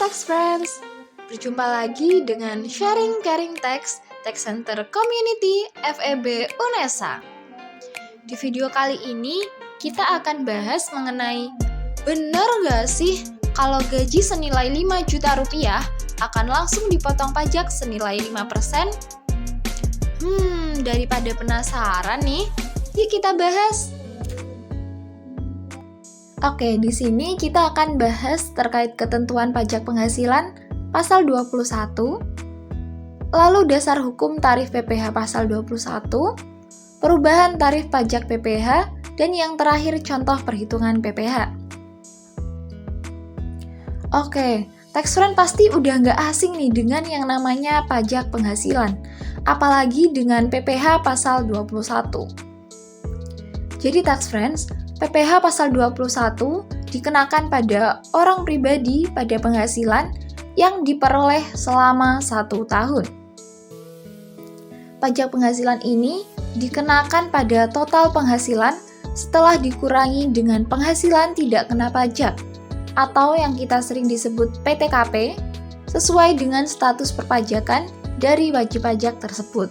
Tax Friends, berjumpa lagi dengan Sharing Caring Tax Center Community FEB UNESA. Di video kali ini, kita akan bahas mengenai benar gak sih kalau gaji senilai 5 juta rupiah akan langsung dipotong pajak senilai 5%? Daripada penasaran nih, yuk kita bahas. Oke, di sini kita akan bahas terkait ketentuan pajak penghasilan pasal 21, lalu dasar hukum tarif PPh pasal 21, perubahan tarif pajak PPh, dan yang terakhir contoh perhitungan PPh. Oke, tax friend pasti udah nggak asing nih dengan yang namanya pajak penghasilan, apalagi dengan PPh pasal 21. Jadi tax friends, PPh pasal 21 dikenakan pada orang pribadi pada penghasilan yang diperoleh selama 1 tahun. Pajak penghasilan ini dikenakan pada total penghasilan setelah dikurangi dengan penghasilan tidak kena pajak atau yang kita sering disebut PTKP sesuai dengan status perpajakan dari wajib pajak tersebut.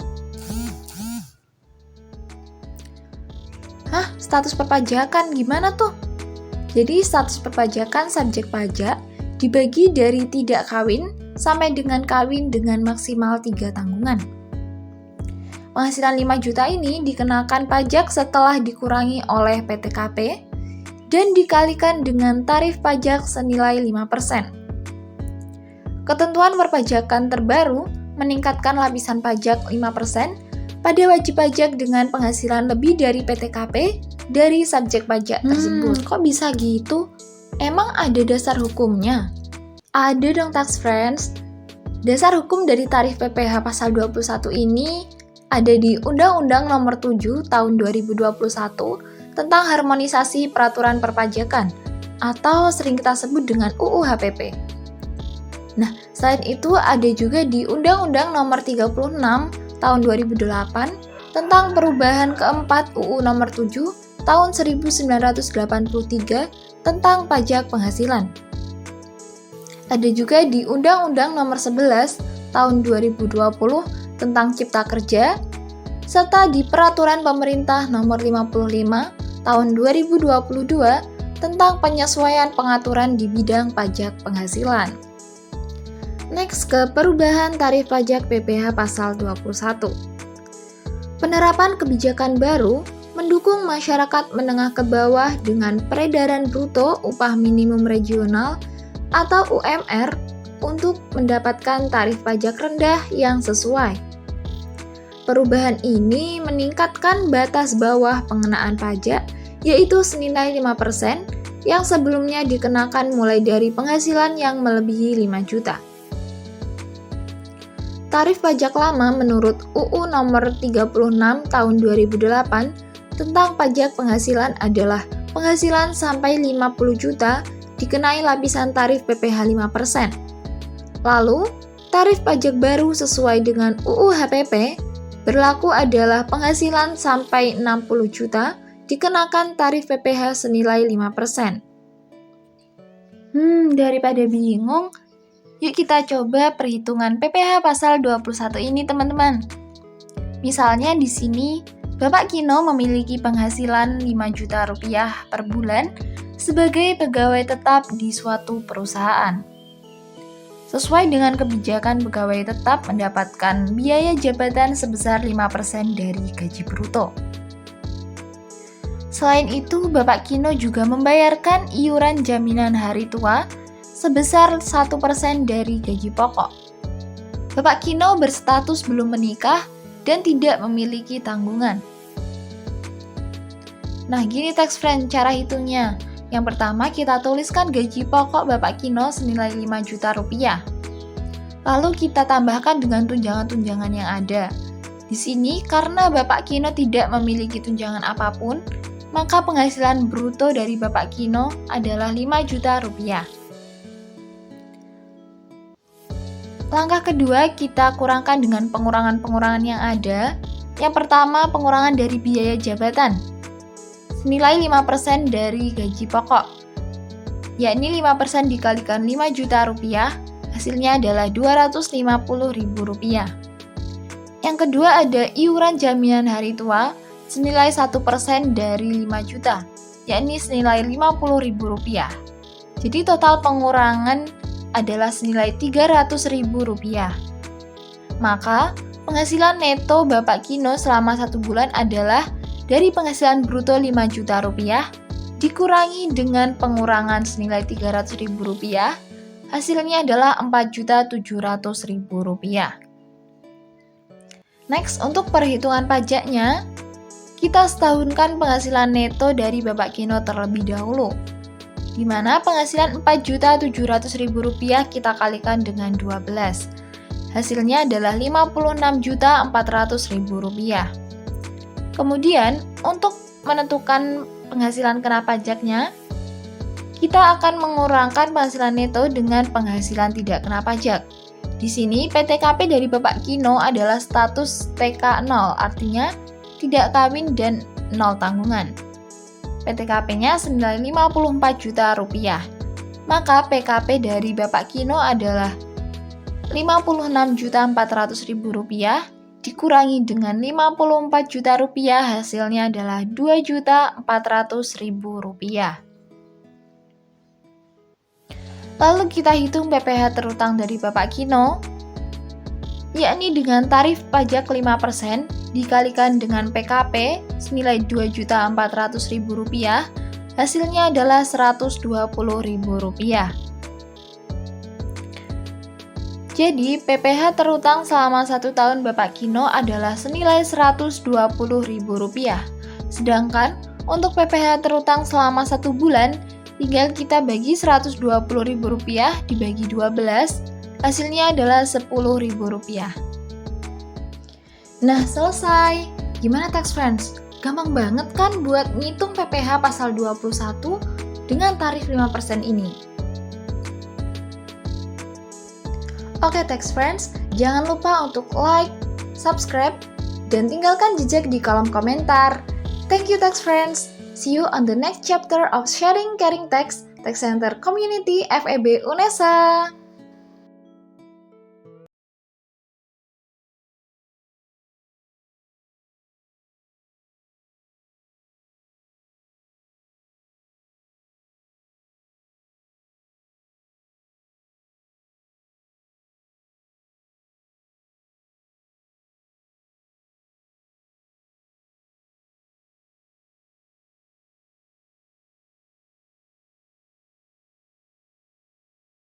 Status perpajakan gimana tuh? Jadi status perpajakan subjek pajak dibagi dari tidak kawin sampai dengan kawin dengan maksimal 3 tanggungan. Penghasilan 5 juta ini dikenakan pajak setelah dikurangi oleh PTKP dan dikalikan dengan tarif pajak senilai 5%. Ketentuan perpajakan terbaru meningkatkan lapisan pajak 5% pada wajib pajak dengan penghasilan lebih dari PTKP dari subjek pajak tersebut. Kok bisa gitu? Emang ada dasar hukumnya? Ada dong tax friends. Dasar hukum dari tarif PPh pasal 21 ini ada di Undang-Undang Nomor 7 Tahun 2021 tentang harmonisasi peraturan perpajakan atau sering kita sebut dengan UU HPP. Nah, selain itu ada juga di Undang-Undang Nomor 36 Tahun 2008 tentang perubahan keempat UU Nomor 7 Tahun 1983 tentang pajak penghasilan. Ada juga di Undang-Undang Nomor 11 Tahun 2020 tentang Cipta Kerja, serta di Peraturan Pemerintah Nomor 55 Tahun 2022 tentang penyesuaian pengaturan di bidang pajak penghasilan. Next ke perubahan tarif pajak PPh pasal 21. Penerapan kebijakan baru mendukung masyarakat menengah ke bawah dengan peredaran bruto upah minimum regional atau UMR untuk mendapatkan tarif pajak rendah yang sesuai. Perubahan ini meningkatkan batas bawah pengenaan pajak yaitu senilai 5% yang sebelumnya dikenakan mulai dari penghasilan yang melebihi 5 juta. Tarif pajak lama menurut UU Nomor 36 Tahun 2008 tentang pajak penghasilan adalah penghasilan sampai 50 juta dikenai lapisan tarif PPh 5%. Lalu, tarif pajak baru sesuai dengan UU HPP berlaku adalah penghasilan sampai 60 juta dikenakan tarif PPh senilai 5%. Daripada bingung, yuk kita coba perhitungan PPh pasal 21 ini, teman-teman. Misalnya di sini, Bapak Kino memiliki penghasilan 5 juta rupiah per bulan sebagai pegawai tetap di suatu perusahaan. Sesuai dengan kebijakan pegawai tetap mendapatkan biaya jabatan sebesar 5% dari gaji bruto. Selain itu, Bapak Kino juga membayarkan iuran jaminan hari tua sebesar 1% dari gaji pokok. Bapak Kino berstatus belum menikah dan tidak memiliki tanggungan. Nah, gini tax friend cara hitungnya. Yang pertama kita tuliskan gaji pokok Bapak Kino senilai 5 juta rupiah. Lalu kita tambahkan dengan tunjangan-tunjangan yang ada. Di sini karena Bapak Kino tidak memiliki tunjangan apapun, maka penghasilan bruto dari Bapak Kino adalah 5 juta rupiah. Langkah kedua, kita kurangkan dengan pengurangan-pengurangan yang ada. Yang pertama, pengurangan dari biaya jabatan senilai 5% dari gaji pokok. yakni 5% dikalikan 5 juta rupiah, hasilnya adalah Rp250.000. Yang kedua ada iuran jaminan hari tua senilai 1% dari 5 juta, yakni senilai Rp50.000. Jadi total pengurangan adalah senilai Rp300.000. Maka penghasilan neto Bapak Kino selama 1 bulan adalah dari penghasilan bruto 5 juta rupiah dikurangi dengan pengurangan senilai Rp300.000, hasilnya adalah Rp4.700.000. Next, untuk perhitungan pajaknya, kita setahunkan penghasilan neto dari Bapak Kino terlebih dahulu, di mana penghasilan Rp4.700.000 kita kalikan dengan 12. Hasilnya adalah Rp56.400.000. Kemudian, untuk menentukan penghasilan kena pajaknya, kita akan mengurangkan penghasilan neto dengan penghasilan tidak kena pajak. Di sini, PTKP dari Bapak Kino adalah status TK0, artinya tidak kawin dan 0 tanggungan. PTKP-nya senilai Rp54 juta. Maka PKP dari Bapak Kino adalah Rp56.400.000 dikurangi dengan Rp54 juta, hasilnya adalah Rp2.400.000. Lalu kita hitung PPh terutang dari Bapak Kino, yakni dengan tarif pajak 5% dikalikan dengan PKP senilai Rp2.400.000, hasilnya adalah Rp120.000. Jadi, PPh terutang selama 1 tahun Bapak Kino adalah senilai Rp120.000. Sedangkan, untuk PPh terutang selama 1 bulan, tinggal kita bagi Rp120.000 dibagi 12, hasilnya adalah Rp10.000. Nah, selesai. Gimana tax friends? Gampang banget kan buat ngitung PPh pasal 21 dengan tarif 5% ini? Oke tax friends, jangan lupa untuk like, subscribe, dan tinggalkan jejak di kolom komentar. Thank you tax friends. See you on the next chapter of Sharing Caring Tax Center Community FEB UNESA.